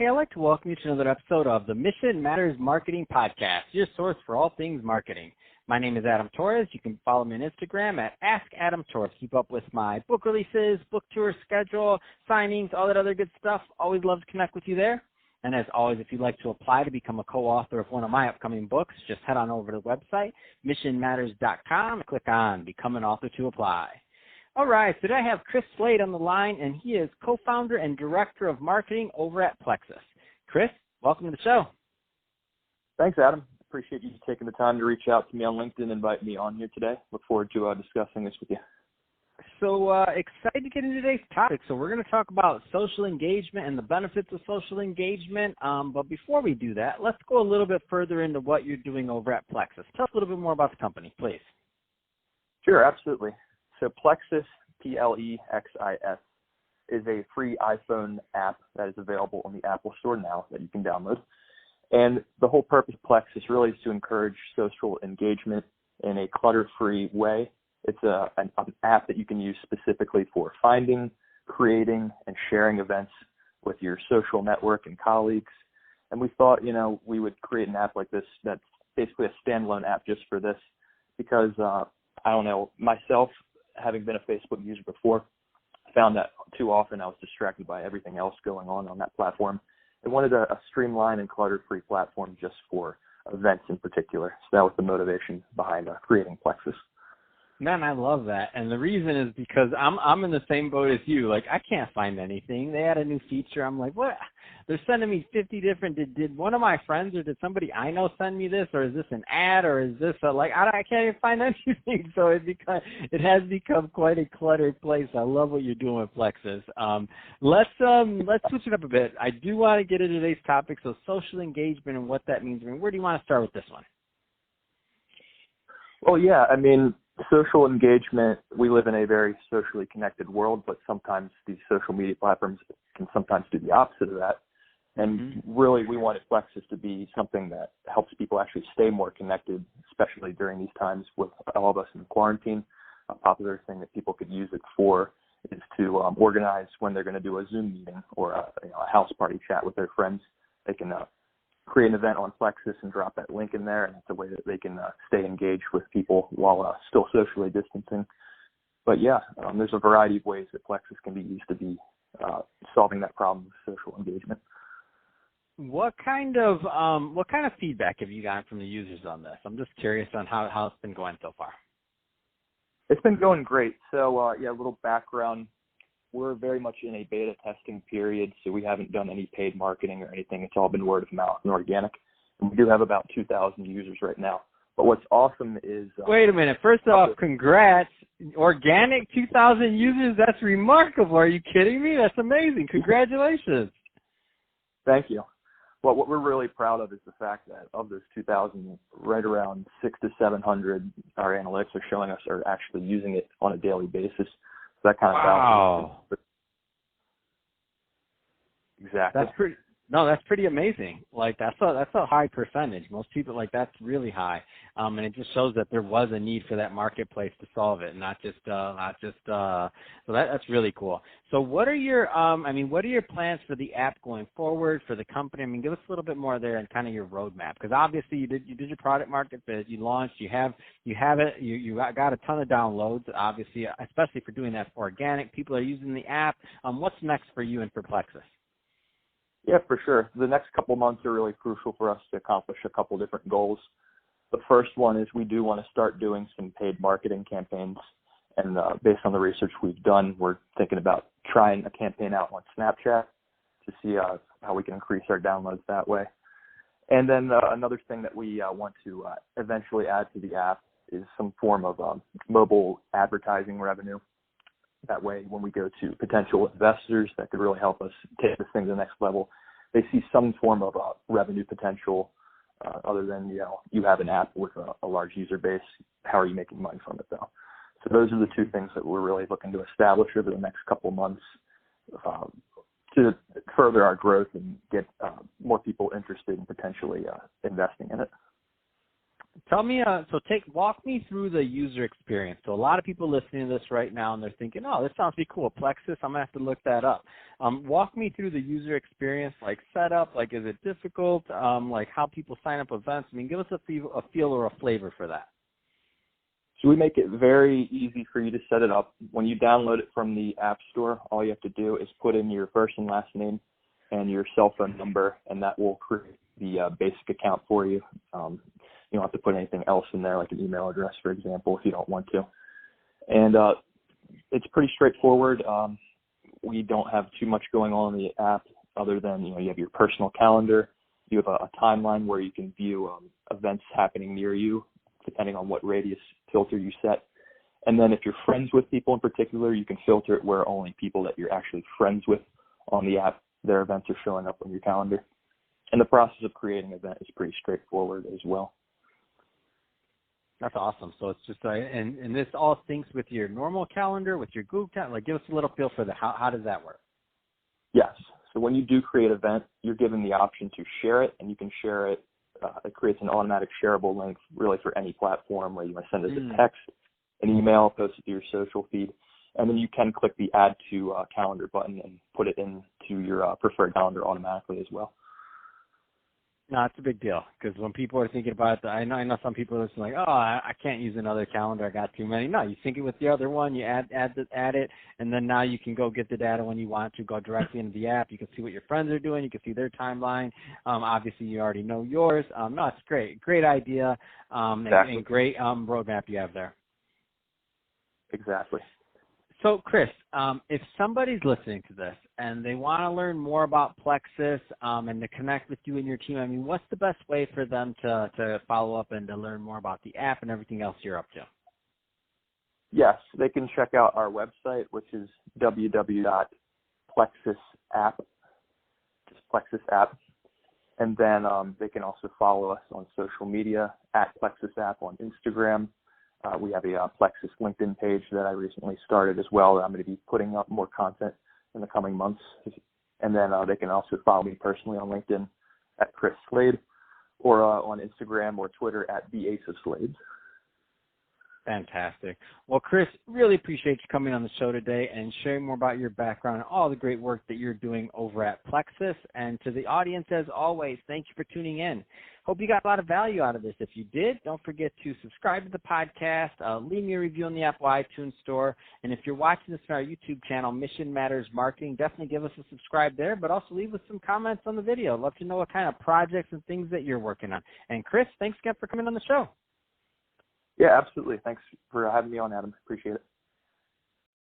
Hey, I'd like to welcome you to another episode of the Mission Matters Marketing Podcast, your source for all things marketing. My name is Adam Torres. You can follow me on Instagram at AskAdamTorres. Keep up with my book releases, book tour schedule, signings, all that other good stuff. Always love to connect with you there. And as always, if you'd like to apply to become a co-author of one of my upcoming books, just head on over to the website, missionmatters.com, and click on Become an Author to apply. All right, today I have Chris Slade on the line, and he is co-founder and director of marketing over at Plexis. Chris, welcome to the show. Thanks, Adam. Appreciate you taking the time to reach out to me on LinkedIn and invite me on here today. Look forward to discussing this with you. So excited to get into today's topic. So we're going to talk about social engagement and the benefits of social engagement. But before we do that, let's go a little bit further into what you're doing over at Plexis. Tell us a little bit more about the company, please. Sure, absolutely. So Plexis, Plexis, is a free iPhone app that is available on the Apple Store now that you can download. And the whole purpose of Plexis really is to encourage social engagement in a clutter-free way. It's an app that you can use specifically for finding, creating, and sharing events with your social network and colleagues. And we thought, we would create an app like this that's basically a standalone app just for this because, myself, having been a Facebook user before, I found that too often I was distracted by everything else going on that platform. I wanted a streamlined and clutter-free platform just for events in particular. So that was the motivation behind creating Plexis. Man, I love that. And the reason is because I'm in the same boat as you. Like, I can't find anything. They had a new feature. I'm like, what? They're sending me 50 different. Did one of my friends or did somebody I know send me this? Or is this an ad? Or is this I can't even find anything. So it has become quite a cluttered place. I love what you're doing with Plexis. Let's switch it up a bit. I do want to get into today's topic. So social engagement and what that means. I mean, where do you want to start with this one? Well, yeah, social engagement, we live in a very socially connected world, but sometimes these social media platforms can sometimes do the opposite of that. And really, we wanted Plexis to be something that helps people actually stay more connected, especially during these times with all of us in quarantine. A popular thing that people could use it for is to organize when they're going to do a Zoom meeting or a house party chat with their friends. They can create an event on Plexis and drop that link in there, and it's a way that they can stay engaged with people while still socially distancing. But yeah, there's a variety of ways that Plexis can be used to be solving that problem with social engagement. What kind of feedback have you gotten from the users on this? I'm just curious on how it's been going so far. It's been going great. So a little background. We're very much in a beta testing period, so we haven't done any paid marketing or anything. It's all been word of mouth and organic. And we do have about 2,000 users right now. But what's awesome is... Wait a minute. First off, congrats. Organic 2,000 users? That's remarkable. Are you kidding me? That's amazing. Congratulations. Thank you. Well, what we're really proud of is the fact that of those 2,000, right around 600 to 700, our analytics are showing us are actually using it on a daily basis. That kind of wow. Exactly. That's pretty amazing. Like that's a high percentage. Most people that's really high. And it just shows that there was a need for that marketplace to solve it, so that's really cool. So what are your plans for the app going forward for the company? Give us a little bit more there and kind of your roadmap, because obviously you did your product market fit, you launched, you have it, you got a ton of downloads, obviously, especially for doing that for organic. People are using the app. What's next for you and for Plexis? Yeah, for sure. The next couple months are really crucial for us to accomplish a couple different goals. The first one is we do want to start doing some paid marketing campaigns. And based on the research we've done, we're thinking about trying a campaign out on Snapchat to see how we can increase our downloads that way. And then another thing that we want to eventually add to the app is some form of mobile advertising revenue. That way, when we go to potential investors that could really help us take this thing to the next level, they see some form of revenue potential other than, you have an app with a large user base. How are you making money from it, though? So those are the two things that we're really looking to establish over the next couple of months to further our growth and get more people interested in potentially investing in it. Walk me through the user experience. So a lot of people listening to this right now, and they're thinking, oh, this sounds pretty cool. Plexis, I'm going to have to look that up. Walk me through the user experience, like setup, like is it difficult, like how people sign up events. I mean, give us a feel or a flavor for that. So we make it very easy for you to set it up. When you download it from the App Store, all you have to do is put in your first and last name and your cell phone number, and that will create the basic account for you. You don't have to put anything else in there, like an email address, for example, if you don't want to. And it's pretty straightforward. We don't have too much going on in the app other than, you have your personal calendar. You have a timeline where you can view events happening near you, depending on what radius filter you set. And then if you're friends with people in particular, you can filter it where only people that you're actually friends with on the app, their events are showing up on your calendar. And the process of creating an event is pretty straightforward as well. That's awesome. So it's just and this all syncs with your normal calendar, with your Google calendar. Like, give us a little feel for that. How does that work? Yes. So when you do create an event, you're given the option to share it, and you can share it. It creates an automatic shareable link, really for any platform where you want to send it as a text, an email, post it to your social feed, and then you can click the Add to Calendar button and put it into your preferred calendar automatically as well. No, it's a big deal because when people are thinking about it, I know some people are listening like, oh, I can't use another calendar. I got too many. No, you sync it with the other one. You add it, and then now you can go get the data when you want to. Go directly into the app. You can see what your friends are doing. You can see their timeline. Obviously, you already know yours. No, it's great. Great idea, Exactly. and great roadmap you have there. Exactly. So, Chris, if somebody's listening to this and they want to learn more about Plexis and to connect with you and your team, I mean, what's the best way for them to follow up and to learn more about the app and everything else you're up to? Yes, they can check out our website, which is www.plexis.app, just Plexis app. And then they can also follow us on social media at Plexis app on Instagram. We have a Plexis LinkedIn page that I recently started as well that I'm going to be putting up more content in the coming months. And then they can also follow me personally on LinkedIn at Chris Slade or on Instagram or Twitter at the Ace of Slades. Fantastic. Well, Chris, really appreciate you coming on the show today and sharing more about your background and all the great work that you're doing over at Plexis. And to the audience, as always, thank you for tuning in. Hope you got a lot of value out of this. If you did, don't forget to subscribe to the podcast, leave me a review on the Apple iTunes Store. And if you're watching this on our YouTube channel, Mission Matters Marketing, definitely give us a subscribe there, but also leave us some comments on the video. I'd love to know what kind of projects and things that you're working on. And Chris, thanks again for coming on the show. Yeah, absolutely. Thanks for having me on, Adam. Appreciate it.